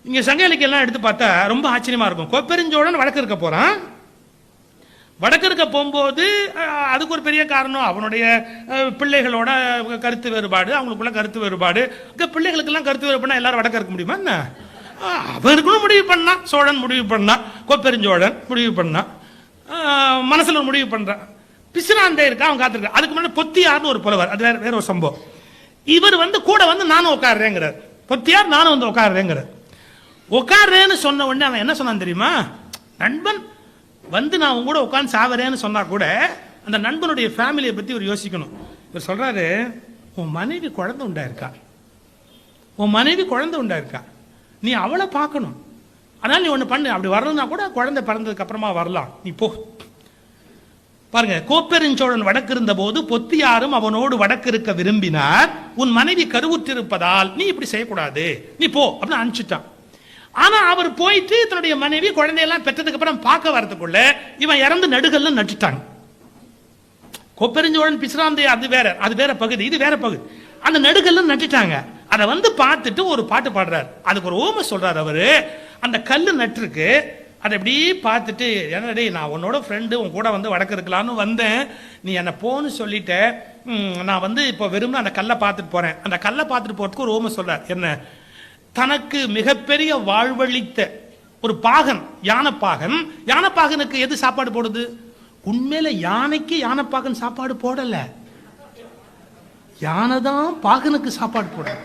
இங்க சங்க இலக்கியம் எடுத்து பார்த்தா ரொம்ப ஆச்சரியமா இருக்கும். கோப்பெருஞ்சோழன் வடக்கு இருக்க போறான். வடக்கு இருக்க போகும்போது அதுக்கு ஒரு பெரிய காரணம், அவனுடைய பிள்ளைகளோட கருத்து வேறுபாடு, அவங்களுக்குள்ள கருத்து வேறுபாடு. பிள்ளைகளுக்கெல்லாம் கருத்து வேறுபாடு எல்லாரும் வடக்கு இருக்க முடியுமா என்ன? அவருக்குன்னு முடிவு பண்ணான், சோழன் முடிவு பண்ணான், கோப்பெருஞ்சோழன் முடிவு பண்ணான், மனசுல முடிவு பண்றான். பிசிராந்தே இருக்கா, அவன் காத்திருக்கான். அதுக்கு முன்னாடி பொத்தியார்னு ஒரு புலவர், அது வேற ஒரு சம்பவம். இவர் கூட நானும் உட்காடுறேங்கிறார். பொத்தியார் நானும் உட்காடுறேங்கிறார். உட்காடுறேன்னு சொன்ன உடனே அவன் என்ன சொன்னான் தெரியுமா? நண்பன் நான் உங்க கூட உட்காந்து சாவறேன்னு சொன்னா கூட அந்த நண்பனுடைய ஃபேமிலியை பத்தி ஒரு யோசிக்கணும். இவர் சொல்றாரு, உன் மனைவி குழந்தை உண்டாயிருக்கா, உன் மனைவி குழந்தை உண்டாயிருக்கா, நீ அவளை பார்க்கணும். அதனால நீ ஒண்ணு பண்ணு, அப்படி வரணும்னா கூட குழந்தை பிறந்ததுக்கு அப்புறமா வரலாம், நீ போ. பாருங்க, கோப்பெருஞ்சோழன் வடக்கு இருந்த போது பொத்தியாரும் அவனோடு வடக்கு இருக்க விரும்பினார். உன் மனைவி கருவுற்றிருப்பதால் நீ இப்படி செய்யக்கூடாது, நீ போ அப்படின்னு அனுப்பிச்சுட்டான். ஆனா அவர் போயிட்டு தன்னுடைய மனைவி குழந்தையெல்லாம் பெற்றதுக்கு அப்புறம் பார்க்க வரதுக்குள்ள இவன் இறந்து நடுகல்ல நட்டுட்டாங்க. கோப்பெருஞ்சோழன் பிசிராந்தை அது வேற பகுதி, இது வேற பகுதி. அந்த நடுகல்ல நட்டுட்டாங்க. அதை பார்த்துட்டு ஒரு பாட்டு பாடுறாரு. அதுக்கு ஒரு ஓம சொல்றாரு அவரு. அந்த கல்லு நட்டுருக்கு, அதை எப்படி பார்த்துட்டு, என்னடே நான் உன்னோட ஃப்ரெண்டு, உன் கூட வடக்கு இருக்கலான்னு வந்தேன், நீ என்னை போன்னு சொல்லிட்ட, நான் இப்போ வெறும் அந்த கல்லை பார்த்துட்டு போறேன். அந்த கல்லை பார்த்துட்டு போறதுக்கு ஒரு ஓம சொல்றார். என்ன? தனக்கு மிகப்பெரிய வாழ்வழித்த ஒரு பாகன், யானைப்பாகன். யானைப்பாகனுக்கு எது சாப்பாடு போடுது? உண்மையில யானைக்கு யானைப்பாகன் சாப்பாடு போடல, யானைதான் பாகனுக்கு சாப்பாடு போடுது.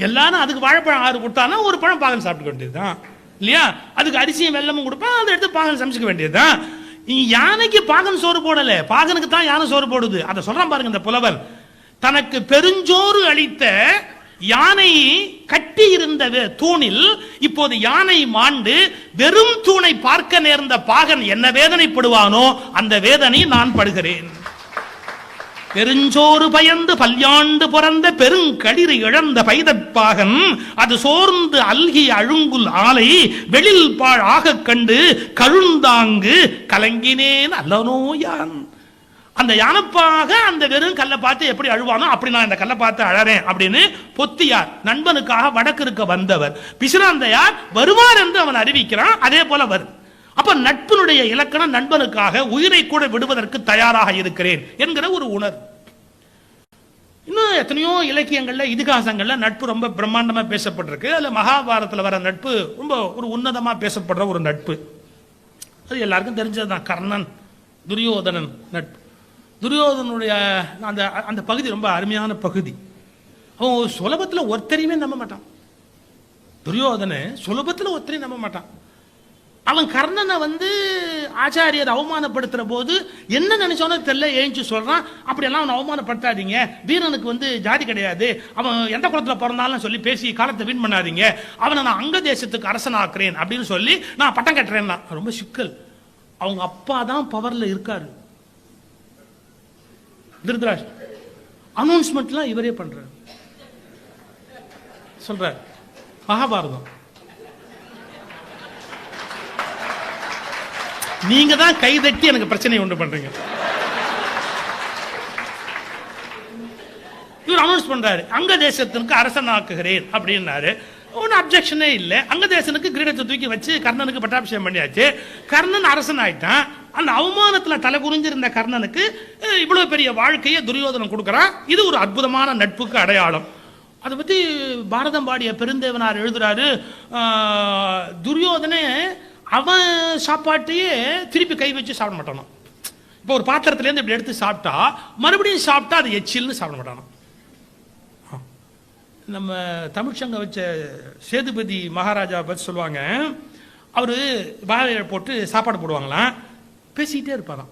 எல்லாரும் அதுக்கு வாழைப்பழம் 6 கொடுத்தானா ஒரு பழம் பாகன் சாப்பிட்டுக்க வேண்டியதுதான் இல்லையா? அதுக்கு அரிசியும் வெல்லமும் கொடுப்பான், அதை எடுத்து பாகன் சமைச்சுக்க வேண்டியதுதான். யானைக்கு பாகன் சோறு போடல, பாகனுக்கு தான் யானை சோறு போடுது. அதை சொல்றான் பாருங்க இந்த புலவர். தனக்கு பெருஞ்சோறு அளித்த யானை கட்டி இருந்த தூணில் இப்போது யானை மாண்டு வெறும் தூணை பார்க்க நேர்ந்த பாகன் என்ன வேதனைப்படுவானோ அந்த வேதனை நான் படுகிறேன். பெருஞ்சோறு பயந்து பல்யாண்டு பிறந்த பெருங்களிறு இழந்த பைதற்பாகன் அது சோர்ந்து அல்கிய அழுங்குல் ஆலை வெளில் பாழ் ஆக கண்டு கழுந்தாங்கு கலங்கினேன் அல்லனோயான். அந்த யானைப்பாக அந்த வெறும் கல்லை பார்த்து எப்படி அழுவானோ அப்படி நான் இந்த கல்லை பார்த்து அழறேன் அப்படின்னு பொத்தியார் நண்பனுக்காக வடக்கு இருக்க வந்தவர். பிசிராந்தையார் வருவார் என்று அவன் அறிவிக்கிறான். அதே போல வரும். அப்ப நட்பினுடைய இலக்கணம் நண்பனுக்காக உயிரை கூட விடுவதற்கு தயாராக இருக்கிறேன் என்கிற ஒரு உணர்வு. இன்னும் எத்தனையோ இலக்கியங்கள்ல, இதிகாசங்கள்ல நட்பு ரொம்ப பிரம்மாண்டமா பேசப்பட்டிருக்கு. அதுல மகாபாரதத்துல வர நட்பு ரொம்ப ஒரு உன்னதமா பேசப்படுற ஒரு நட்பு. அது எல்லாருக்கும் தெரிஞ்சதுதான். கர்ணன் துரியோதனன் நட்பு. துரியோதனுடைய அந்த அந்த பகுதி ரொம்ப அருமையான பகுதி. அவன் சுலபத்தில் ஒருத்தரையுமே நம்ப மாட்டான். துரியோதன சுலபத்தில் ஒருத்தரையும் நம்ப மாட்டான். அவன் கர்ணனை ஆச்சாரியர் அவமானப்படுத்துற போது என்ன நினைச்சோன்னு தெரியல, எழுந்து சொல்றான், அப்படியெல்லாம் அவனை அவமானப்படுத்தாதீங்க, வீரனுக்கு ஜாதி கிடையாது, அவன் எந்த குளத்துல பிறந்தாலும் சொல்லி பேசி காலத்தை வீண் பண்ணாதீங்க, அவனை நான் அங்க தேசத்துக்கு அரசனாக்குறேன் அப்படின்னு சொல்லி நான் பட்டம் கட்டுறேன்னா. ரொம்ப சிக்கல். அவங்க அப்பா தான் பவர்ல இருக்காரு. திருதராஷ்டிரன் அனௌன்ஸ்மெண்ட்லாம் இவரே பண்றாரு. சொல்றாரு மகாபாரதம், நீங்க தான் கைதட்டி எனக்கு பிரச்சனை உண்டு பண்றீங்க. இவர் அனௌன்ஸ் பண்றாரு, அங்க தேசத்திற்கு அரசனாக்குகிறேன் அப்படின்னாரு. ஒன்னும் அப்செக்ஷனே இல்லை. அங்க தேசனுக்கு கிரீடத்தை தூக்கி வச்சு கர்ணனுக்கு பட்டாபிஷேகம் பண்ணியாச்சு. கர்ணன் அரசன் ஆயிட்டான். அந்த அவமானத்தில் தலை குறிஞ்சிருந்த கர்ணனுக்கு இவ்வளவு பெரிய வாழ்க்கையை துரியோதனன் கொடுக்கிறான். இது ஒரு அற்புதமான நட்புக்கு அடையாளம். அதை பத்தி பாரதம் பாடிய பெருந்தேவனார் எழுதுறாரு, துரியோதனே அவன் சாப்பாட்டையே திருப்பி கை வச்சு சாப்பிட மாட்டானோ. இப்போ ஒரு பாத்திரத்திலேருந்து இப்படி எடுத்து சாப்பிட்டா மறுபடியும் சாப்பிட்டா அது எச்சில்னு சாப்பிட மாட்டானோ. நம்ம தமிழ்ச்சங்க வச்ச சேதுபதி மகாராஜா பற்றி சொல்லுவாங்க. அவரு வாழையில போட்டு சாப்பாடு போடுவாங்களாம், பேசிக்கிட்டே இருப்பாராம்.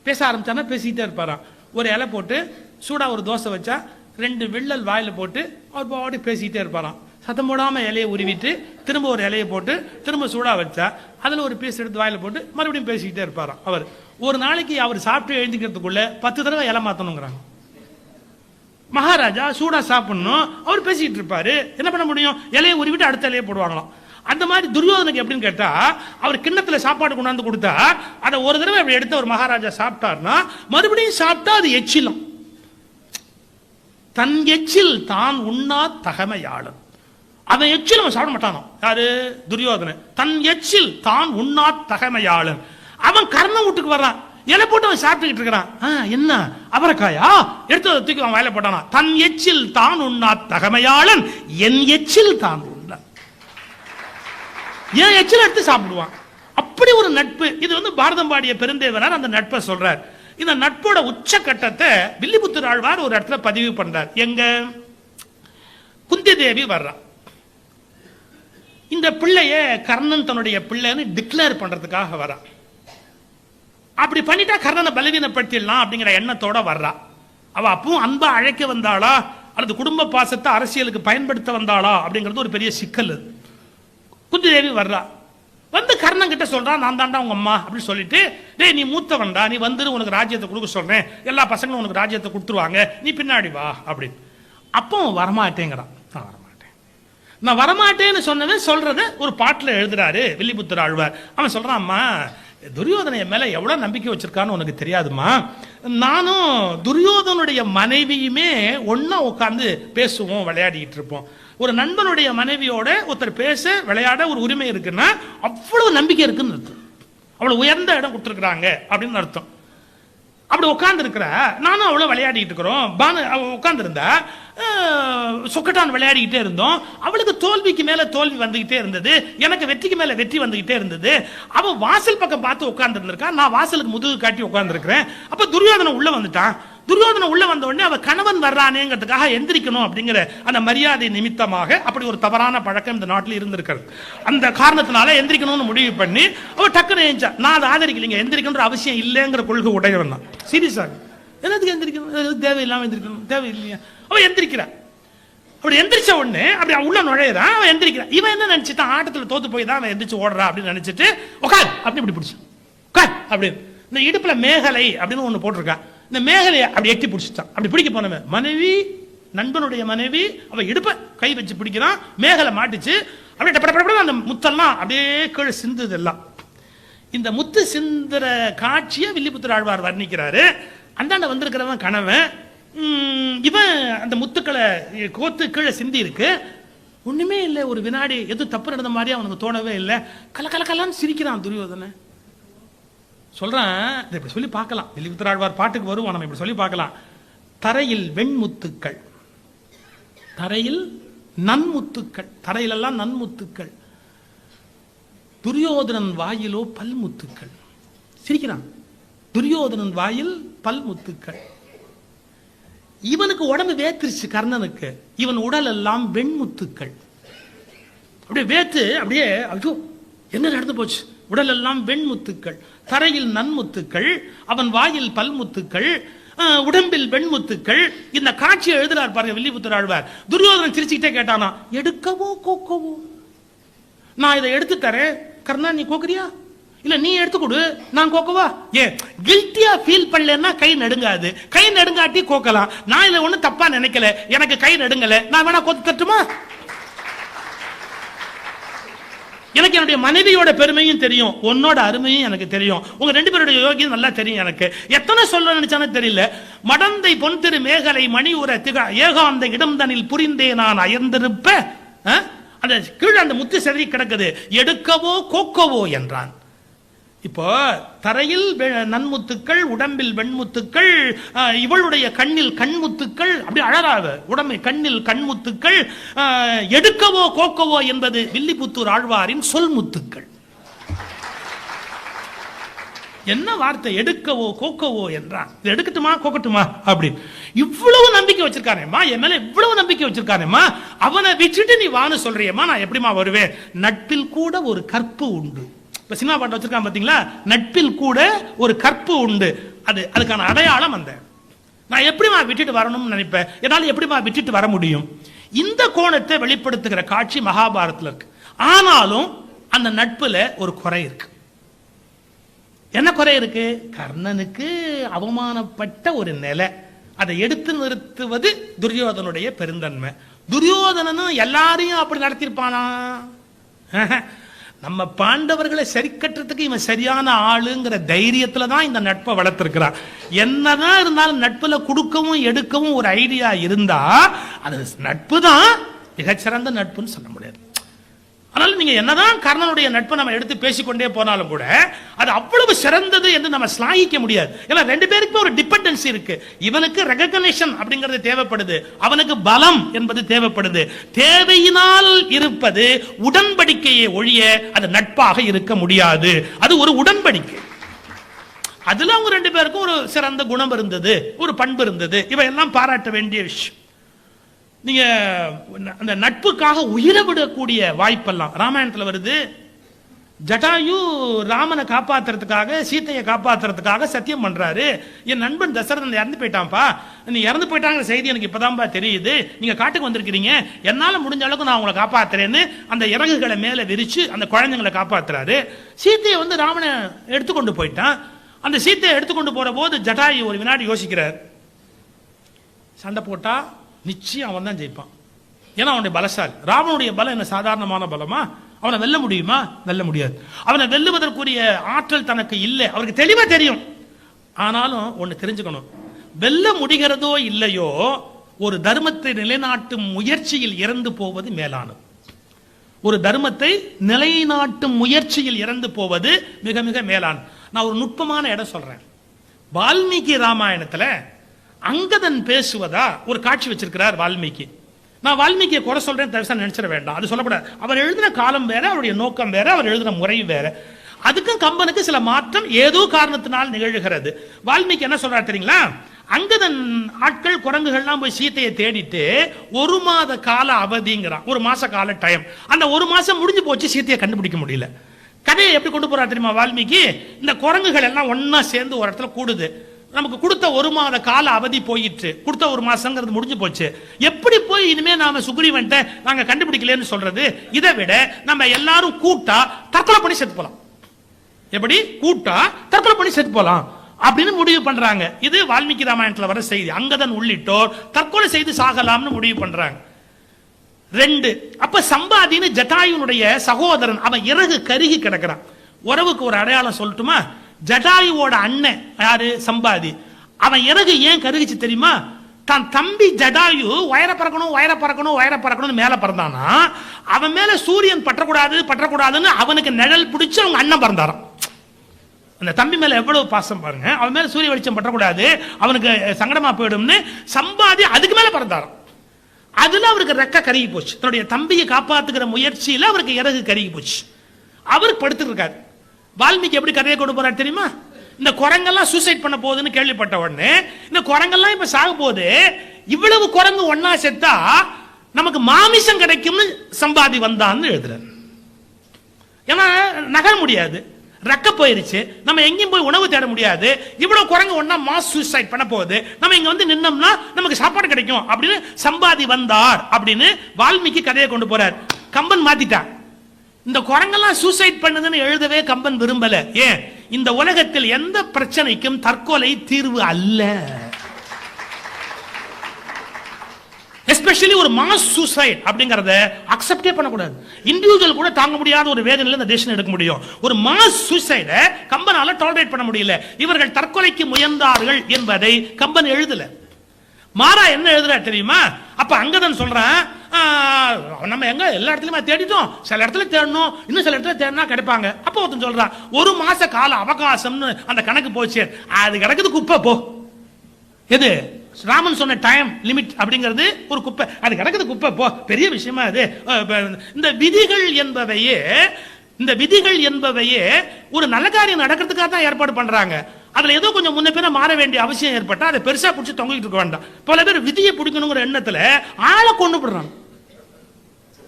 பேச ஆரம்பிச்சானா பேசிக்கிட்டே இருப்பாராம். ஒரு இலை போட்டு சூடா ஒரு தோசை வச்சா 2 வில்லல் வாயில போட்டு அவர் பாடி பேசிக்கிட்டே இருப்பாராம். சத்தம் போடாம இலையை உருவிட்டு திரும்ப ஒரு இலையை போட்டு திரும்ப சூடா வச்சா அதுல ஒரு பீஸ் எடுத்து வாயில போட்டு மறுபடியும் பேசிக்கிட்டே இருப்பாராம். அவர் ஒரு நாளைக்கு அவர் சாப்பிட்டு எழுந்திக்கிறதுக்குள்ள 10 தடவை இலை மாத்தணுங்கிறாங்க. மகாராஜா சூடா சாப்பிடணும், அவர் பேசிக்கிட்டு இருப்பாரு, என்ன பண்ண முடியும்? இலையை உருவிட்டு அடுத்த இலையை போடுவாங்களாம். அந்த மாதிரி துரியோதனுக்கு எப்படின்னு கேட்டா, அவர் கிண்ணத்துல சாப்பாடு கொண்டாந்து கொடுத்தா அதை ஒரு தடவை அப்படி எடுத்து ஒரு மகாராஜா சாப்பிட்டார்னா மறுபடியும் சாப்பிட்டா அது எச்சிலும். தன் எச்சில் தான் உண்ணா தகமையாளன். அவன் எச்சில் அவன் சாப்பிட மாட்டானோ. யாரு? துரியோதனன். தன் எச்சில் தான் உண்ணா தகமையாளன். அவன் கர்ணன் வீட்டுக்கு வர்றான், இலை போட்டு அவன் சாப்பிட்டுக்கிட்டு இருக்கிறான். என்ன அவரைக்காயா? எடுத்து தூக்கி அவன் வாயில போட்டானா. தன் எச்சில் தான் உண்ணா தகமையாளன், என் எச்சில் தான் உண்ணான். என் எச்சில் எடுத்து சாப்பிடுவான். அப்படி ஒரு நட்பு. இது பாரதம் பாடிய பெருந்தேவனார் அந்த நட்பை சொல்றார். இந்த நட்போட உச்சகட்டத்தை வில்லிபுத்தூர் ஆழ்வார் ஒரு இடத்துல பதிவு பண்றார். எங்க? குந்தி தேவி வர்றான். இந்த பிள்ளைய கர்ணன் தன்னுடைய பிள்ளைன்னு டிக்ளேர் பண்றதுக்காக வர்றான். அப்படி பண்ணிட்டா கர்ணனை பலவீனப்படுத்திடலாம் அப்படிங்கிற எண்ணத்தோட வர்றா. அவ அப்பவும் அன்பா அழைக்க வந்தாளா அல்லது குடும்ப பாசத்தை அரசியலுக்கு பயன்படுத்த வந்தாளா அப்படிங்கிறது ஒரு பெரிய சிக்கல். குந்தி தேவி வர்றா. வந்து கர்ணன் கிட்ட சொல்றான், நான் தாண்டா உங்க அம்மா அப்படின்னு சொல்லிட்டு, டேய் நீ மூத்தவன்டா, நீ வந்துரு, உனக்கு ராஜ்யத்தை கொடுக்க சொல்றேன், எல்லா பசங்களும் உனக்கு ராஜ்யத்தை கொடுத்துருவாங்க, நீ பின்னாடி வா அப்படின்னு. அப்போ வரமாட்டேங்கிறான். நான் வரமாட்டேன்னு சொன்னவன் சொல்றத ஒரு பாட்டில் எழுதுறாரு வில்லிபுத்தூர் ஆழ்வார். அவன் சொல்றான், அம்மா துரியோதனைய மேல எவ்வளவு நம்பிக்கை வச்சிருக்கான்னு உனக்கு தெரியாதுமா. நானும் துரியோதனுடைய மனைவியுமே ஒன்னா உட்காந்து பேசுவோம், விளையாடிட்டு இருப்போம். ஒரு நண்பனுடைய மனைவியோட ஒருத்தர் பேச விளையாட ஒரு உரிமை இருக்குன்னா அவ்வளவு நம்பிக்கை இருக்குன்னு அர்த்தம். அவ்வளவு உயர்ந்த இடம் கொடுத்துருக்காங்க அப்படின்னு அர்த்தம். அப்படி உட்கார்ந்து இருக்கிற நானும் அவ்வளோ விளையாடிட்டு இருக்கிறோம். உட்கார்ந்து இருந்தா சொக்கட்டான் விளையாடிக்கிட்டே இருந்தோம். அவளுக்கு தோல்விக்கு மேல தோல்வி வந்துகிட்டே இருந்தது, எனக்கு வெற்றிக்கு மேல வெற்றி வந்துகிட்டே இருந்தது. அவன் வாசல் பக்கம் பார்த்து உட்கார்ந்து இருந்திருக்கா, நான் வாசலுக்கு முதுகு காட்டி உட்கார்ந்து இருக்கிறேன். அப்ப துரியோதனன் உள்ள வந்துட்டான். துரியோதனன் உள்ள வந்த உடனே அவ கணவன் வர்றானேங்கிறதுக்காக எந்திரிக்கணும் அப்படிங்கிற அந்த மரியாதை நிமித்தமாக அப்படி ஒரு தவறான பழக்கம் இந்த நாட்டில் இருந்திருக்கிறது. அந்த காரணத்தினால எந்திரிக்கணும்னு முடிவு பண்ணி அவ டக்குன்னு எழுந்தா. நான் அதை ஆதரிக்கலைங்க, எந்திரிக்கணுன்ற அவசியம் இல்லைங்கிற கொள்கை உடையவன் தான். சீரியஸாக என்னதுக்கு எந்திரிக்கணும், தேவையில்லாம எந்திரிக்கணும், தேவையில்லையா? அவன் எந்திரிக்கிறான். அப்படி எந்திரிச்ச உடனே அப்படி உள்ள நுழையிறான். அவன் எந்திரிக்கிறான். இவன் என்ன நினைச்சிட்டான், ஆட்டத்தில் தோத்து போய் தான் அவன் எந்திரிச்சு ஓடுறா அப்படின்னு நினைச்சிட்டு உட்கார் அப்படி இப்படி பிடிச்சான். உட்கார் அப்படின்னு இந்த இடுப்புல மேகலை அப்படின்னு ஒண்ணு போட்டிருக்கான். இந்த மேகலையை அப்படி எட்டி பிடிச்சிட்டான். அப்படி பிடிக்க போனவன் மனைவி, நண்பனுடைய மனைவி, அவன் இடுப்ப கை வச்சு பிடிக்கிறான். மேகலை மாட்டிச்சு. அப்படியே அந்த முத்தெல்லாம் அப்படியே கீழே சிந்துது எல்லாம். இந்த முத்து சிந்துற காட்சியை வில்லிபுத்தூர் ஆழ்வார் வர்ணிக்கிறாரு. அந்தாண்ட வந்திருக்கிறவன் கணவன். இவன் அந்த முத்துக்களை கோத்து கீழே சிந்தி இருக்கு. ஒண்ணுமே இல்லை. ஒரு வினாடி எதுவும் தப்பு நடந்த மாதிரி அவனுக்கு தோணவே இல்லை. கலக்கலன்னு சிரிக்கிறான் துரியோதனன். சொல்றேன், இதை இப்படி சொல்லி பார்க்கலாம். வில்லிபுத்தூர் ஆழ்வார் பாட்டுக்கு வருவோம், நம்ம இப்படி சொல்லி பார்க்கலாம். தரையில் வெண்முத்துக்கள், தரையில் நன்முத்துக்கள், தரையிலெல்லாம் நன்முத்துக்கள், துரியோதனன் வாயிலோ பல்முத்துக்கள். சிரிக்கிறான். துரியோதனன் வாயில் பல்முத்துக்கள். இவனுக்கு உடம்பு வேத்திருச்சு கர்ணனுக்கு. இவன் உடல் எல்லாம் வெண்முத்துக்கள். அப்படியே வேத்து அப்படியே ஐயோ என்ன நடந்து போச்சு. உடல் எல்லாம் வெண்முத்துக்கள், தரையில் நன்முத்துக்கள், அவன் வாயில் பல்முத்துக்கள், உடம்பில் வெண்முத்துக்கள். இந்த காட்சியை எழுதுறார் பாருங்க வில்லிபுத்தூர் ஆழ்வார். துரியோதனன் சிரிச்சுக்கிட்டே கேட்டானா, எடுக்கவோ கோக்கவோ? நான் இதை எடுத்து தரேன், கர்ணா நீ கோக்குறியா? இல்ல நீ எடுத்து கொடு, நான் கோக்கவா? ஏன் கில்ட்டியா ஃபீல் பண்ணலன்னா கை நடுங்காது. கை நடுங்காட்டி கோக்கலாம். நான் இதை ஒண்ணு தப்பா நினைக்கல, எனக்கு கை நடுங்கல, நான் வேணா கோத்து தட்டுமா? எனக்கு என்னுடைய மனைவியோட பெருமையும் தெரியும், உன்னோட அருமையும் எனக்கு தெரியும், உங்க ரெண்டு பேருடைய யோகியம் நல்லா தெரியும். எனக்கு எத்தனை சொல்ல நினைச்சானே தெரியல. மடந்தை பொன் திரு மேகலை மணி உர திகா ஏகாந்த இடம் தனில் புரிந்தே நான் அயர்ந்திருப்ப. அந்த கீழே அந்த முத்து செதறி கிடக்குது. எடுக்கவோ கோக்கவோ என்றான். இப்போ தரையில் நன்முத்துக்கள், உடம்பில் வெண்முத்துக்கள், இவளுடைய கண்ணில் கண்முத்துக்கள். அப்படி அழகாக உடம்பை கண்ணில் கண்முத்துக்கள். எடுக்கவோ கோக்கவோ என்பது வில்லிபுத்தூர் ஆழ்வாரின் சொல்முத்துக்கள். என்ன வார்த்தை, எடுக்கவோ கோக்கவோ என்றான். இது எடுக்கட்டுமா கோக்கட்டுமா அப்படி இவ்வளவு நம்பிக்கை வச்சிருக்கானேம்மா, என் மேல இவ்வளவு நம்பிக்கை வச்சிருக்கானேம்மா, அவனை விட்டுட்டு நீ வான்னு சொல்றியம்மா, நான் எப்படிமா வருவேன்? நட்பில் கூட ஒரு கற்பு உண்டு. இப்ப சினிமா பாட்டு வச்சிருக்கான் பாத்தீங்களா, நட்பில் கூட ஒரு கற்பு உண்டு. அதுக்கான அடையாளம் அந்த. நான் எப்படிமா விட்டுட்டு வரணும்னு நினைப்பேன், என்னால எப்படிமா விட்டுட்டு வர முடியும்? இந்த கோணத்தை வெளிப்படுத்துகிற காட்சி மகாபாரத்தில் இருக்கு. ஆனாலும் அந்த நட்புல ஒரு குறை இருக்கு. என்ன குறை இருக்கு? கர்ணனுக்கு அவமானப்பட்ட ஒரு நிலை, அதை எடுத்து நிறுத்துவது துரியோதனுடைய பெருந்தன்மை. துரியோதனனும் எல்லாரையும் அப்படி நடத்திருப்பானா? நம்ம பாண்டவர்களை சரி கட்டுறதுக்கு இவன் சரியான ஆளுங்கிற தைரியத்துல தான் இந்த நட்பை வளர்த்திருக்கிறான். என்னதான் இருந்தாலும் நட்புல கொடுக்கவும் எடுக்கவும் ஒரு ஐடியா இருந்தா அது நட்பு தான். மிகச்சிறந்த நட்புன்னு சொல்ல முடியாது. அதனால நீங்க என்னதான் கர்ணனுடைய நட்பை நம்ம எடுத்து பேசிக்கொண்டே போனாலும் கூட அது அவ்வளவு சிறந்தது என்று நம்ம ஸ்லாகிக்க முடியாது. ஏன்னா ரெண்டு பேருக்கு ஒரு டிபெண்டன்சி இருக்கு. இவனுக்கு ரெகக்னிஷன் அப்படிங்கிறது தேவைப்படுது, அவனுக்கு பலம் என்பது தேவைப்படுது. தேவையினால் இருப்பது உடன்படிக்கையை ஒழிய அது நட்பாக இருக்க முடியாது. அது ஒரு உடன்படிக்கை. அதுல அவங்க ரெண்டு பேருக்கும் ஒரு சிறந்த குணம் இருந்தது, ஒரு பண்பு இருந்தது. இவையெல்லாம் பாராட்ட வேண்டிய விஷயம். நீங்க அந்த நட்புக்காக உயிரை விடக்கூடிய வாய்ப்பெல்லாம் ராமாயணத்தில் வருது. ஜட்டாயு ராமனை காப்பாத்துறதுக்காக, சீத்தையை காப்பாத்துறதுக்காக சத்தியம் பண்றாரு. என் நண்பன் தசரதன் இறந்து போயிட்டான்ப்பா, நீ இறந்து போயிட்டாங்கிற செய்தி எனக்கு இப்பதான்பா தெரியுது, நீங்க காட்டுக்கு வந்திருக்கிறீங்க, என்னால முடிஞ்ச அளவுக்கு நான் உங்களை காப்பாத்துறேன்னு அந்த இறகுகளை மேல விரிச்சு அந்த குழந்தைங்களை காப்பாத்துறாரு. சீத்தையை ராமனை எடுத்துக்கொண்டு போயிட்டான். அந்த சீத்தையை எடுத்துக்கொண்டு போற போது ஜட்டாயு ஒரு வினாடி யோசிக்கிறார். சண்டை போட்டா நிச்சயம் அவன் தான் ஜெயிப்பான், ஏன்னா அவனுடைய பலசாலி. ராவனுடைய பலம் என்ன சாதாரணமான பலமா? அவனை வெல்ல முடியுமா? வெல்ல முடியாது. அவனை வெல்லுவதற்குரிய ஆற்றல் தனக்கு இல்லை, அவருக்கு தெளிவா தெரியும். ஆனாலும் ஒன்னு தெரிஞ்சுக்கணும், வெல்ல முடிகிறதோ இல்லையோ ஒரு தர்மத்தை நிலைநாட்டும் முயற்சியில் இறந்து போவது மேலானது. ஒரு தர்மத்தை நிலைநாட்டும் முயற்சியில் இறந்து போவது மிக மிக மேலானது. நான் ஒரு நுட்பமான இடம் சொல்றேன். வால்மீகி ராமாயணத்துல அங்கதன் பேசுவதா ஒரு காட்சி வச்சிருக்கிறார் வால்மீகி. நான் வால்மீகியை குறை சொல்றேன் தயவுசா நினைச்சிட வேண்டாம், அது சொல்லக்கூடாது. அவர் எழுதின காலம் வேற, அவருடைய நோக்கம் வேற, அவர் எழுதின முறை வேற. அதுக்கும் கம்பனுக்கு சில மாற்றம் ஏதோ காரணத்தினால் நிகழ்கிறது. வால்மீகி என்ன சொல்றாரு தெரியுங்களா? அங்கதன் ஆட்கள் குரங்குகள்லாம் போய் சீத்தையை தேடிட்டு ஒரு மாத கால அவதிங்கிறான், ஒரு மாச கால டைம். அந்த ஒரு மாசம் முடிஞ்சு போச்சு, சீத்தையை கண்டுபிடிக்க முடியல. கதையை எப்படி கொண்டு போறா தெரியுமா வால்மீகி? இந்த குரங்குகள் எல்லாம் ஒன்னா சேர்ந்து ஒரு இடத்துல கூடுது. நமக்கு கொடுத்த ஒரு மாத கால அவதி போயிட்டு, கொடுத்த ஒரு மாசங்கிறது முடிஞ்சு போச்சு. எப்படி போய் இனிமே நாம சுக்ரீவன்ட்ட நாங்க கண்டுபிடிக்கலன்னு சொல்றது? இதை விட நம்ம எல்லாரும் கூட்டா தற்கொலை பண்ணி செத்து போலாம். எப்படி கூட்டா தற்கொலை பண்ணி செத்து போலாம் அப்படின்னு முடிவு பண்றாங்க. இது வால்மீகி ராமாயணத்துல வர செய்தி. அங்கதன் உள்ளிட்டோர் தற்கொலை செய்து சாகலாம்னு முடிவு பண்றாங்க. 2 அப்ப சம்பாதின்னு ஜட்டாயுனுடைய சகோதரன், அவன் இறகு கருகி கிடக்கிறான். உறவுக்கு ஒரு அடையாளம் சொல்லட்டுமா? ஜடாயுவோட அண்ணன் யாரு? சம்பாதி. அவன் இறகு ஏன் கருகிச்சு தெரியுமா? தான் தம்பி ஜடாயு உயர பறக்கணும் உயர பறக்கணும் உயர பறக்கணும் மேல பறந்தானா, அவன் மேல சூரியன் பற்றக்கூடாது பற்றக்கூடாதுன்னு அவனுக்கு நிழல் பிடிச்சு அவங்க அண்ணன் பறந்தாராம். அந்த தம்பி மேல எவ்வளவு பாசம் பாருங்க. அவன் மேல சூரிய வெளிச்சம் பற்றக்கூடாது, அவனுக்கு சங்கடமா போயிடும்னு சம்பாதி அதுக்கு மேல பறந்தாராம். அதுல அவருக்கு ரெக்க கருகி போச்சு. தன்னுடைய தம்பியை காப்பாத்துக்கிற முயற்சியில அவருக்கு இறகு கருகி போச்சு. அவர் படுத்துட்டு இருக்காரு. வால்மீகி எப்படி கதையை கொண்டு போறாரு தெரியுமா? இந்த குரங்கெல்லாம் சூசைட் பண்ண போகுதுன்னு கேள்விப்பட்ட உடனே இந்த குரங்கெல்லாம் இப்ப சாக போகுது, இவ்வளவு குரங்கு ஒன்னா செத்தா நமக்கு மாமிசம் கிடைக்கும்னு சம்பாதி வந்தான்னு எழுதுறாரு. ஏன்னா நகர முடியாது, ரெக்க போயிருச்சு, நம்ம எங்கேயும் போய் உணவு தேட முடியாது, இவ்வளவு குரங்கு ஒன்னா மாஸ் சூசைட் பண்ண போகுது, நம்ம இங்க நின்னோம்னா நமக்கு சாப்பாடு கிடைக்கும் அப்படின்னு சம்பாதி வந்தார் அப்படின்னு வால்மீகி கதையை கொண்டு போறார். கம்பன் மாத்திட்டான். இந்த குரங்கெல்லாம் சூசைட் பண்ணுதுன்னு எழுதவே கம்பன் விரும்பல. ஏன்? இந்த உலகத்தில் எந்த பிரச்சனைக்கும் தற்கொலை தீர்வு அல்ல. எஸ்பெஷலி ஒரு மாஸ் சூசைட் அப்படிங்கறத அக்செப்டே பண்ணக்கூடாது. இண்டிவிஜுவல் கூட தாங்க முடியாத ஒரு வேதனையில இந்த தேசம் எடுக்க முடியும். ஒரு மாஸ் சூசைட கம்பனால டாலரேட் பண்ண முடியல. இவர்கள் தற்கொலைக்கு முயன்றார்கள் என்பதை கம்பன் எழுதல. மாறா என்ன எழுதுறா தெரியுமா? அப்ப அங்கதான் சொல்றான், நம்ம எங்க எல்லா இடத்துலயுமே தேடிட்டோம், சில இடத்துல தேடணும், இன்னும் சில இடத்துல தேடினா கிடைப்பாங்க. அப்ப ஒருத்தன் சொல்றான், ஒரு மாச கால அவகாசம்னு அந்த கணக்கு போச்சு, அது கிடக்குது குப்பை போ. எது? ராமன் சொன்ன டைம் லிமிட் அப்படிங்கிறது ஒரு குப்பை, அது கிடக்குது குப்பை போ, பெரிய விஷயமா அது. இந்த விதிகள் என்பவையே ஒரு நல்ல காரியம் நடக்கிறதுக்காக தான் ஏற்பாடு பண்றாங்க. அதுல ஏதோ கொஞ்சம் முன்ன பின்ன மாற வேண்டிய அவசியம் ஏற்பட்டா அதை பெருசா பிடிச்சி தொங்கிட்டு இருக்க வேண்டாம். பல பேர் விதியை பிடிக்கணுங்கிற எண்ணத்துல ஆளை கொண்டு போடுறாங்க.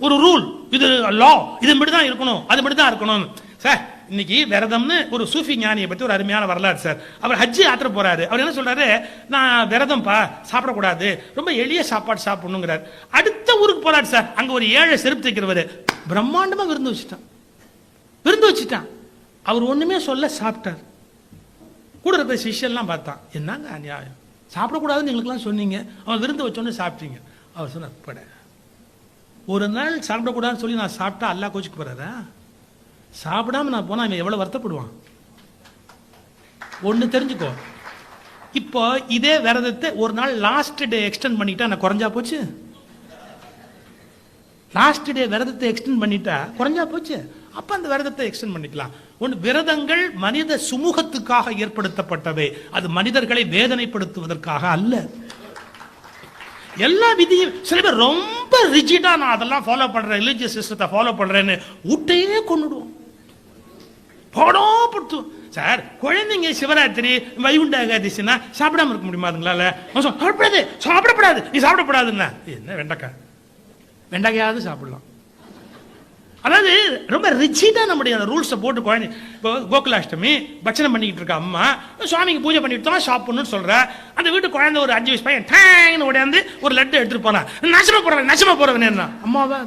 ஒரு ரூல், இது லா, இது மட்டும் இருக்கணும், அது மட்டும் இருக்கணும். சார் இன்னைக்கு விரதம்னு ஒரு சூஃபி ஞானியை பத்தி ஒரு அருமையான வரலாறு சார். அவர் ஹஜ்ஜி யாத்திரை போறாரு. அவர் என்ன சொல்றாரு? நான் விரதம்பா, சாப்பிடக்கூடாது, ரொம்ப எளிய சாப்பாடு சாப்பிடணுங்கிறார். அடுத்த ஊருக்கு போறாரு சார். அங்க ஒரு ஏழை செருப்பு தைக்கிறவர் பிரம்மாண்டமா விருந்து வச்சுட்டான். அவர் ஒண்ணுமே சொல்ல சாப்பிட்டார். கூட இருக்கிற சிஷ்யெல்லாம் பார்த்தான், என்னங்க அநியாயம், சாப்பிடக்கூடாதுன்னு எங்களுக்குலாம் சொன்னீங்க, அவன் விருந்து வச்சோன்னு சாப்பிட்டீங்க. அவர் சொன்னார், பட ஒரு நாள் சாப்பிடக்கூடாதுன்னு சொல்லி நான் சாப்பிட்டா அல்லா கோச்சுக்கு போறாரா? சாப்பிடாம நான் போனா அவன் எவ்வளவு வருத்தப்படுவான். ஒன்னு தெரிஞ்சுக்கோ, இப்போ இதே விரதத்தை ஒரு நாள் லாஸ்ட் டே எக்ஸ்டெண்ட் பண்ணிட்டா நான் குறைஞ்சா போச்சு. லாஸ்ட் டே விரதத்தை எக்ஸ்டெண்ட் பண்ணிட்டா குறைஞ்சா போச்சு. அப்ப அந்த விரதத்தை எக்ஸ்டெண்ட் பண்ணிக்கலாம். ஒன்று, விரதங்கள் மனித சுமூகத்துக்காக ஏற்படுத்தப்பட்டவை, அது மனிதர்களை வேதனைப்படுத்துவதற்காக அல்ல. எல்லா விதியும் சில பேர் ரொம்ப ரிஜிடா நான் அதெல்லாம் ஃபாலோ பண்றேன், ரிலீஜியஸ் சிஸ்டத்தை ஃபாலோ பண்றேன்னு ஊட்டையே கொண்டுடுவோம், போடப்படுத்துவோம். சார், குழந்தைங்க சிவராத்திரி வைகுண்ட ஏகாதசினா சாப்பிடாம இருக்க முடியுமா? அதுங்களால சாப்பிடாது, சாப்பிடப்படாது, நீ சாப்பிடப்படாதுன்னா என்ன வெண்டைக்காயாவது சாப்பிடலாம். அதாவது ரொம்ப ரிச்சிடா நம்முடைய ரூல்ஸை போட்டு குழந்தை. இப்போ கோகுலாஷ்டமி பட்சணம் பண்ணிக்கிட்டு இருக்க அம்மா சுவாமிக்கு பூஜை பண்ணிட்டு தான் சாப்பிடணும்னு சொல்ற. அந்த வீட்டு குழந்தை ஒரு 5 வயசு பையன் டேங்னு உடையாந்து ஒரு லட்டு எடுத்துட்டு போனா, நச்சமா போறவன் என்ன அம்மாவா?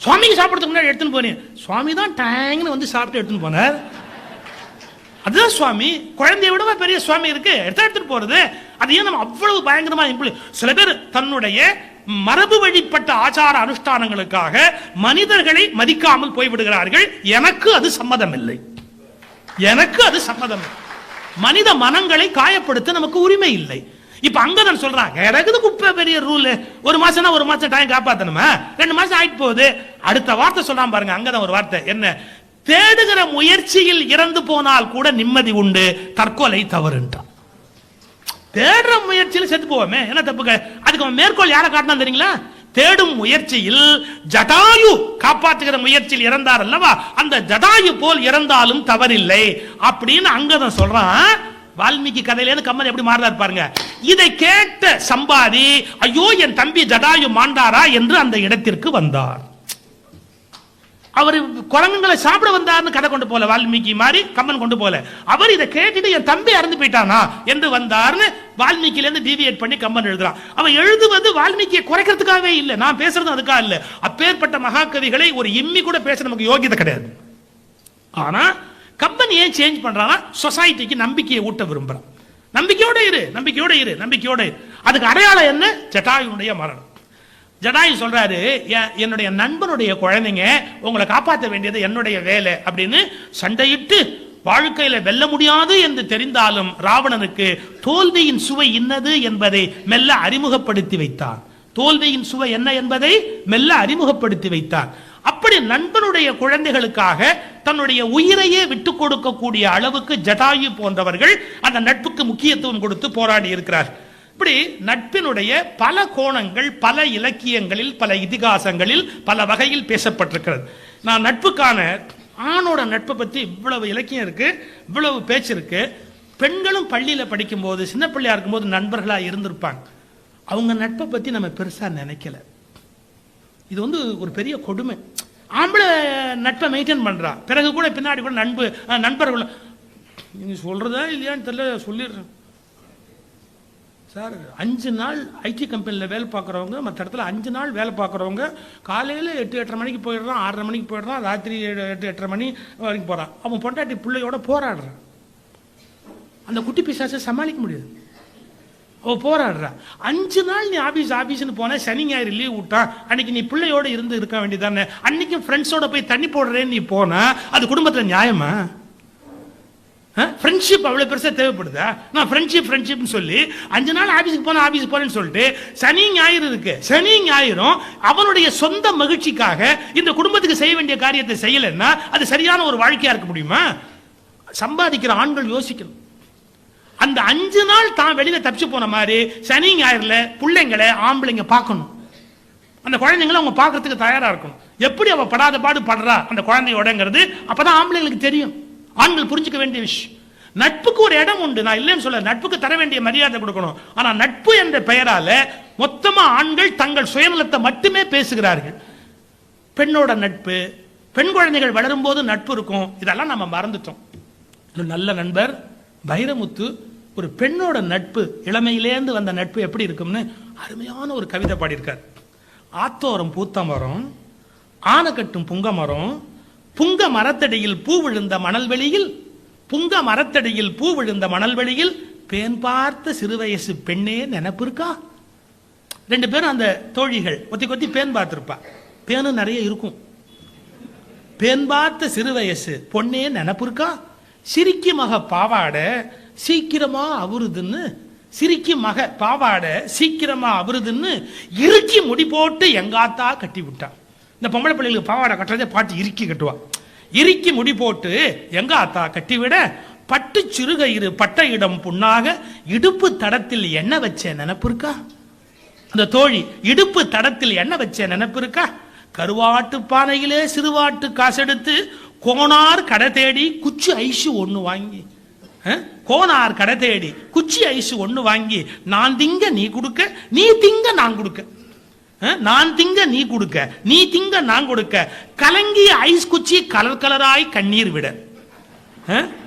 சுவாமிக்கு சாப்பிடறதுக்கு முன்னாடி எடுத்துன்னு போனேன், சுவாமி தான் டேங்னு வந்து சாப்பிட்டு எடுத்துன்னு போனார். அதுதான் சுவாமி. குழந்தைய விட பெரிய சுவாமி இருக்கு, எடுத்துட்டு போறது. அது ஏன் நம்ம அவ்வளவு பயங்கரமா சில பேர் தன்னுடைய மரபு வழிப்பட்ட ஆச்சார அனுஷ்டானங்களுக்காக மனிதர்களை மதிக்காமல் போய்விடுகிறார்கள். எனக்கு அது சம்மதம் இல்லை, எனக்கு அது சம்மதம் இல்லை. மனித மனங்களை காயப்படுத்த நமக்கு உரிமை இல்லை. இப்ப அங்கதான் சொல்றாங்க, எனக்கு குப்பை பெரிய ரூல். ஒரு மாசம்னா ஒரு மாசம் டைம் காப்பாத்தணுமா? 2 மாசம் ஆயிட்டு போகுது. அடுத்த வார்த்தை சொல்றான் பாருங்க, அங்கதான் ஒரு வார்த்தை என்ன, தேடுகிற முயற்சியில் இறந்து போனால் கூட நிம்மதி உண்டு, தற்கொலை தவறுன்றான். தேடுற முயற்சியில் செத்து போவோமே, என்ன தப்புங்க? அதுக்கு அவன் மேற்கோள் யாரை காட்டினா தெரியுங்களா? தேடும் முயற்சியில் ஜடாயு காப்பாற்றுகிற முயற்சியில் இறந்தார் அல்லவா, அந்த ஜடாயு போல் இறந்தாலும் தவறில்லை அப்படின்னு அங்கதான் சொல்றான். வால்மீகி கதையில கம்மன் எப்படி மாறுறாரு பாருங்க. இதை கேட்ட சம்பாதி, ஐயோ என் தம்பி ஜடாயு மாண்டாரா என்று அந்த இடத்திற்கு வந்தார். அவர் குரங்குகளை சாப்பிட வந்தார்னு கதை கொண்டு போல, வால்மீகி மாதிரி கம்மன் கொண்டு போல. அவர் இதை கேட்டுட்டு என் தம்பி இறந்து போயிட்டானா என்று வந்தார்னு வால்மீகில இருந்து டீவியேட் பண்ணி கம்மன் எழுதுறான். அவன் எழுதுவது வால்மீகியை குறைக்கிறதுக்காகவே இல்லை, நான் பேசுறது அதுக்காக இல்ல. அப்பேற்பட்ட மகாகவிகளை ஒரு இம்மி கூட பேச நமக்கு யோகியதை கிடையாது. ஆனா கம்பன் ஏன் சேஞ்ச் பண்றான்னா, சொசைட்டிக்கு நம்பிக்கையை ஊட்ட விரும்புறான். நம்பிக்கையோட இரு, நம்பிக்கையோட இரு, நம்பிக்கையோட இரு. அதுக்கு அடையாளம் என்ன? ஜடாயுடைய மரணம். ஜடாயு சொல்றாரு, என்னுடைய நண்பனுடைய குழந்தைங்க, உங்களை காப்பாற்ற வேண்டியது என்னுடைய வேலை அப்படின்னு சண்டையிட்டு வாழ்க்கையில வெல்ல முடியாது என்று தெரிந்தாலும் ராவணனுக்கு தோல்வியின் சுவை இன்னது என்பதை மெல்ல அறிமுகப்படுத்தி வைத்தார். தோல்வியின் சுவை என்ன என்பதை மெல்ல அறிமுகப்படுத்தி வைத்தார். அப்படி நண்பனுடைய குழந்தைகளுக்காக தன்னுடைய உயிரையே விட்டுக் கொடுக்கக்கூடிய அளவுக்கு ஜடாயு போன்றவர்கள் அந்த நட்புக்கு முக்கியத்துவம் கொடுத்து போராடி இருக்கிறார். இப்படி நட்பினுடைய பல கோணங்கள் பல இலக்கியங்களில் பல இதிகாசங்களில் பல வகையில் பேசப்பட்டிருக்கிறது. நான் நட்புக்கான ஆணோட நட்பை பற்றி இவ்வளவு இலக்கியம் இருக்கு, இவ்வளவு பேச்சு இருக்கு. பெண்களும் பள்ளியில் படிக்கும் போது சின்ன பிள்ளையா இருக்கும்போது நண்பர்களா இருந்திருப்பாங்க. அவங்க நட்பை பற்றி நம்ம பெருசா நினைக்கல. இது ஒரு பெரிய கொடுமை. ஆம்பளை நட்பை மெயின்டைன் பண்றா, பிறகு கூட பின்னாடி கூட நண்பர்கள் நீங்க சொல்றதா இல்லையான்னு தெரியல, சொல்லிடுறேன் சார். 5 நாள் ஐடி கம்பெனியில் வேலை பார்க்குறவங்க, மற்ற இடத்துல 5 நாள் வேலை பார்க்குறவங்க காலையில் 8-8:30 மணிக்கு போயிடுறான், 6:30 மணிக்கு போயிடுறான், ராத்திரி 8-8:30 மணி வரைக்கும் போகிறான். அவன் பொண்டாட்டி பிள்ளையோட போராடுறான். அந்த குட்டி பிசாசை சமாளிக்க முடியாது, அவ போராடுறா. 5 நாள் நீ ஆபீஸ்னு போன, சனி ஞாயிறு லீவ் விட்டான், அன்னைக்கு நீ பிள்ளையோட இருந்து இருக்க வேண்டியதானே. அன்னைக்கும் ஃப்ரெண்ட்ஸோட போய் தண்ணி போடுறேன்னு நீ போனா அது குடும்பத்தில் நியாயமா? ஃப்ரெண்ட்ஷிப் அவ்வளவு பெருசா தேவைப்படுதா? நான் ஃப்ரெண்ட்ஷிப் சொல்லி 5 நாள் ஆபீஸுக்கு போறேன்னு சொல்லிட்டு சனி ஞாயிறு இருக்கு, சனி ஞாயிறும் அவனுடைய சொந்த மகிழ்ச்சிக்காக இந்த குடும்பத்துக்கு செய்ய வேண்டிய காரியத்தை செய்யலைன்னா அது சரியான ஒரு வாழ்க்கையா இருக்க முடியுமா? சம்பாதிக்கிற ஆண்கள் யோசிக்கணும். அந்த 5 நாள் தான் வெளியில தப்பிச்சு போன மாதிரி சனி ஞாயிறுல பிள்ளைங்களை ஆம்பளைங்க பார்க்கணும். அந்த குழந்தைங்களை அவங்க பார்க்கறதுக்கு தயாரா இருக்கணும். எப்படி அவ படாத பாடு படுறா அந்த குழந்தையோடங்கிறது அப்பதான் ஆம்பளைங்களுக்கு தெரியும். ஆண்கள் புரிஞ்சுக்க வேண்டிய விஷயம். நட்புக்கு ஒரு இடம் உண்டு, நான் இல்லைன்னு சொல்ல, நட்புக்கு தர வேண்டிய மரியாதை கொடுக்கணும். ஆனா நட்பு என்ற பெயரால மொத்தமா ஆண்கள் தங்கள் சுயநலத்தை மட்டுமே பேசுகிறார்கள். பெண்ணோட நட்பு, பெண் குழந்தைகள் வளரும் போது நட்பு இருக்கும், இதெல்லாம் நம்ம மறந்துட்டோம். ஒரு நல்ல நண்பர் வைரமுத்து ஒரு பெண்ணோட நட்பு, இளமையிலேந்து வந்த நட்பு எப்படி இருக்கும்னு அருமையான ஒரு கவிதை பாடியிருக்கார். ஆத்தோரம் பூத்த மரம், ஆன கட்டும் புங்க மரம், புங்க மரத்தடியில் பூ விழுந்த மணல்வெளியில், புங்க மரத்தடியில் பூ விழுந்த மணல்வெளியில் பேன் பார்த்த சிறுவயசு பெண்ணே நினைப்பு இருக்கா? 2 பேரும் அந்த தோழிகள் கொத்தி பேன் பார்த்திருப்பா. பேனு நிறைய இருக்கும். பேன் பார்த்த சிறுவயசு பொண்ணே நினைப்பு இருக்கா? சிரிக்கி மக பாவாட சீக்கிரமா அவருதுன்னு சிரிக்கி மக பாவாடை சீக்கிரமா அவருதுன்னு இறுக்கி முடி போட்டு எங்காத்தா கட்டி விட்டான். இந்த பொம்பளை பிள்ளைகளுக்கு பாவாடை கட்டுறதே பாட்டு இறுக்கி கட்டுவா. இறுக்கி முடி போட்டு எங்காத்தா கட்டிவிட பட்டு சிறுகயிறு பட்ட இடம் புண்ணாக இடுப்பு தடத்தில் என்ன வச்ச நினைப்பு இருக்கா? அந்த தோழி இடுப்பு தடத்தில் என்ன வச்ச நினைப்பு இருக்கா? கருவாட்டு பானையிலே சிறுவாட்டு காசெடுத்து கோனார் கடை தேடி குச்சி ஐசு ஒண்ணு வாங்கி, கோனார் கடை தேடி குச்சி ஐசு ஒண்ணு வாங்கி, நான் திங்க நீ கொடுக்க, நீ திங்க நான் கொடுக்க, நான் திங்க நீ கொடுக்க, நீ திங்க நான் கொடுக்க, கலங்கிய ஐஸ் குச்சி கலர் கலராய் கண்ணீர் விட,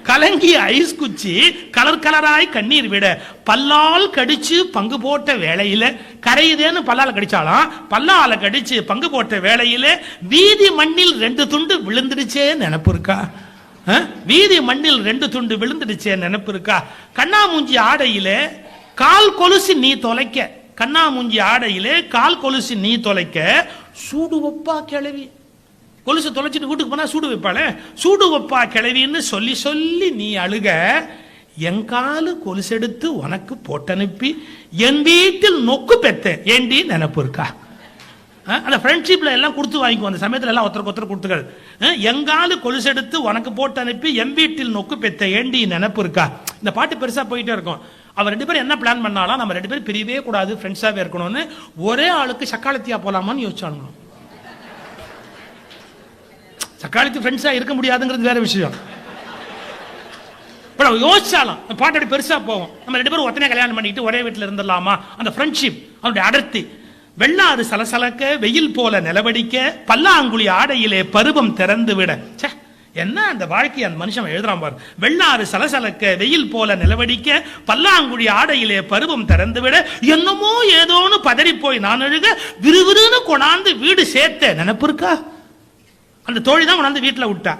கலங்கிய ஐஸ் குச்சி கலர் கலராய் கண்ணீர் விட, பல்லால் கடிச்சு பங்கு போட்ட வேளையில கரையுதேன்னு பல்லால கடிச்சாலாம், பல்லால கடிச்சு பங்கு போட்ட வேளையில வீதி மண்ணில் 2 துண்டு விழுந்துடுச்சே நினைப்பு இருக்கா? வீதி மண்ணில் 2 துண்டு விழுந்துடுச்சே நினைப்பு இருக்கா? கண்ணாமூஞ்சி ஆடையில கால் கொலுசு நீ தொலைக்க, கண்ணாமூஞ்சி ஆடையிலே கால் கொலுசு நீ தொலைக்க, சூடு வைப்பா கிளவி, கொலுசு தொலைச்சிட்டு வீட்டுக்கு போனா சூடு வைப்பாளே, சூடு வைப்பா கிளவின்னு சொல்லி சொல்லி நீ அழுக, எங்காலு கொலுசு எடுத்து உனக்கு போட்டனுப்பி என் வீட்டில் நொக்கு பெத்த ஏண்டி நினைப்பு இருக்கா? அந்த ஃப்ரெண்ட்ஷிப்ல எல்லாம் கொடுத்து வாங்கிக்குவோம், அந்த சமயத்தில் எல்லாம் ஒருத்தருக்கு ஒருத்தர் கொடுத்துக்கள். எங்காலு கொலுசு எடுத்து உனக்கு போட்டு அனுப்பி என் வீட்டில் நொக்கு பெத்த ஏண்டி நினைப்பு இருக்கா? இந்த பாட்டு பெருசா போயிட்டே இருக்கும். அவர் 2 பேரும் என்ன பிளான் பண்ணாலும் நம்ம 2 பேரும் பிரியவே கூடாது, ஃப்ரெண்ட்ஸாவே இருக்கணும்னு ஒரே ஆளுக்கு சக்காலத்தியா போலாமான்னு யோசிச்சாங்க. சக்காலத்தி ஃப்ரெண்ட்ஸா இருக்க முடியாதுங்கிறது வேற விஷயம். யோசிச்சாலும் பாட்டு பெருசா போவோம். நம்ம 2 பேரும் ஒத்தனை கல்யாணம் பண்ணிட்டு ஒரே வீட்டில் இருந்துடலாமா? அந்த ஃப்ரெண்ட்ஷிப் அவருடைய அடர்த்தி. வெள்ளாறு சலசலக்க வெயில் போல நிலவடிக்க பல்லாங்குழி ஆடையிலே பருவம் திறந்து விட, என்ன அந்த வாழ்க்கை அந்த மனுஷன் எழுதுறான் பாரு. வெள்ளாறு சலசலக்க வெயில் போல நிலவடிக்க பல்லாங்குழி ஆடையிலே பருவம் திறந்து விட, என்னமோ ஏதோன்னு பதறி போய் நான் அழுக விறுவிறுன்னு கொண்டாந்து வீடு சேர்த்த நினைப்பு இருக்கா? அந்த தோழி தான் கொண்டாந்து வீட்டுல விட்டா.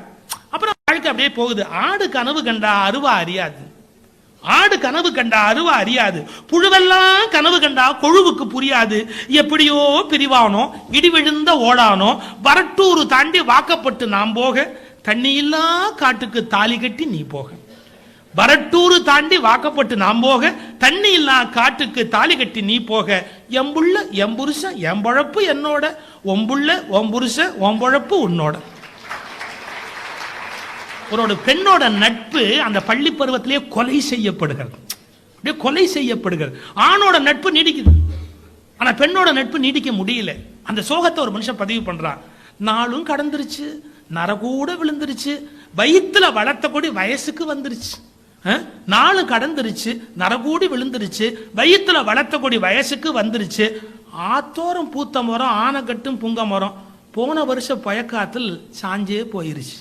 அப்புறம் வாழ்க்கை அப்படியே போகுது. ஆடு கனவு கண்டா அருவா அறியாது, ஆடு கனவு கண்டா அருவா அறியாது, புழுவெல்லாம் கனவு கண்டா கொழுவுக்கு புரியாது. எப்படியோ பிரிவானோ, இடி விழுந்த ஓடானோ, வரட்டூர் தாண்டி வாக்கப்பட்டு நாம் போக, தண்ணி இல்லா காட்டுக்கு தாலி கட்டி நீ போக, வரட்டூர் தாண்டி வாக்கப்பட்டு நாம் போக, தண்ணி இல்லா காட்டுக்கு தாலி கட்டி நீ போக, எம்புள்ள எம்புருஷன் எம்பழப்பு என்னோட, ஒம்புள்ள ஒம்புருஷ ஒம்பழப்பு உன்னோட. ஒரு பெண்ணோட நட்பு அந்த பள்ளி பருவத்திலே கொலை செய்யப்படுகிறது, கொலை செய்யப்படுகிறது. ஆணோட நட்பு நீடிக்குது, ஆனா பெண்ணோட நட்பு நீடிக்க முடியல. அந்த சோகத்தை ஒரு மனுஷன் பதிவு பண்றான். நாளும் கடந்துருச்சு, நரகூட விழுந்துருச்சு, வயிற்றுல வளர்த்த கொடி வயசுக்கு வந்துருச்சு. நாலு கடந்துருச்சு, நரகூடி விழுந்துருச்சு, வயிற்றுல வளர்த்த கொடி வயசுக்கு வந்துருச்சு. ஆத்தோரம் பூத்த மரம் ஆனக்கட்டும் புங்க மரம் போன வருஷம் பயக்காத்தில் சாஞ்சே போயிருச்சு.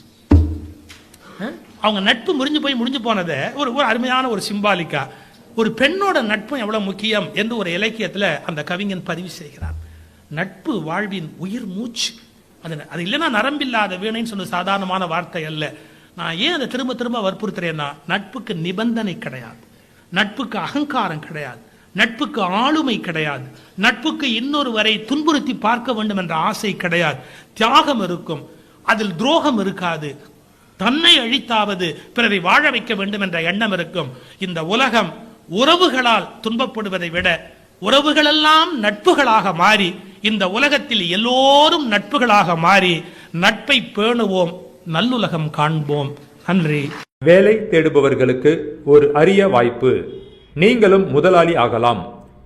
அவங்க நட்பு முடிஞ்சு போனதை ஒரு அருமையான ஒரு சிம்பாலிக்கா ஒரு பெண்ணோட நட்பும் எவ்வளவு முக்கியம் என்று ஒரு இலக்கியத்தில் அந்த கவிஞன் பதிவு செய்கிறார். நட்பு வாழ்வின் உயிர் மூச்சு. அது இல்லைன்னா நரம்பில்லாத வீணைன்னு சொன்ன சாதாரணமான வார்த்தை அல்ல. நான் ஏன் அதை திரும்ப திரும்ப வற்புறுத்துறேன்னா, நட்புக்கு நிபந்தனை கிடையாது, நட்புக்கு அகங்காரம் கிடையாது, நட்புக்கு ஆளுமை கிடையாது, நட்புக்கு இன்னொருவரை துன்புறுத்தி பார்க்க வேண்டும் என்ற ஆசை கிடையாது. தியாகம் இருக்கும், அதில் துரோகம் இருக்காது, தன்னை அழித்தாவது பிறரை வாழ வைக்க வேண்டும் என்ற எண்ணம் இருக்கும். இந்த உலகம் உறவுகளால் துன்பப்படுவதை விட உறவுகளெல்லாம் நட்புகளாக மாறி இந்த உலகத்தில் எல்லோரும் நட்புகளாக மாறி நட்பை பேணுவோம், நல்லுலகம் காண்போம். நன்றி. வேலை தேடுபவர்களுக்கு ஒரு அரிய வாய்ப்பு. நீங்களும் முதலாளி ஆகலாம்.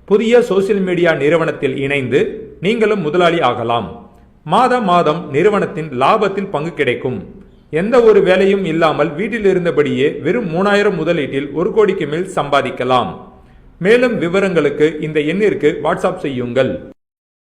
புதிய சோசியல் மீடியா நிறுவனத்தில் இணைந்து நீங்களும் முதலாளி ஆகலாம். மாதம் நிறுவனத்தின் லாபத்தில் பங்கு கிடைக்கும். எந்த ஒரு வேலையும் இல்லாமல் வீட்டில் இருந்தபடியே வெறும் 3000 முதலீட்டில் 1 கோடிக்கு மேல் சம்பாதிக்கலாம். மேலும் விவரங்களுக்கு இந்த எண்ணிற்கு வாட்ஸ்அப் செய்யுங்கள்.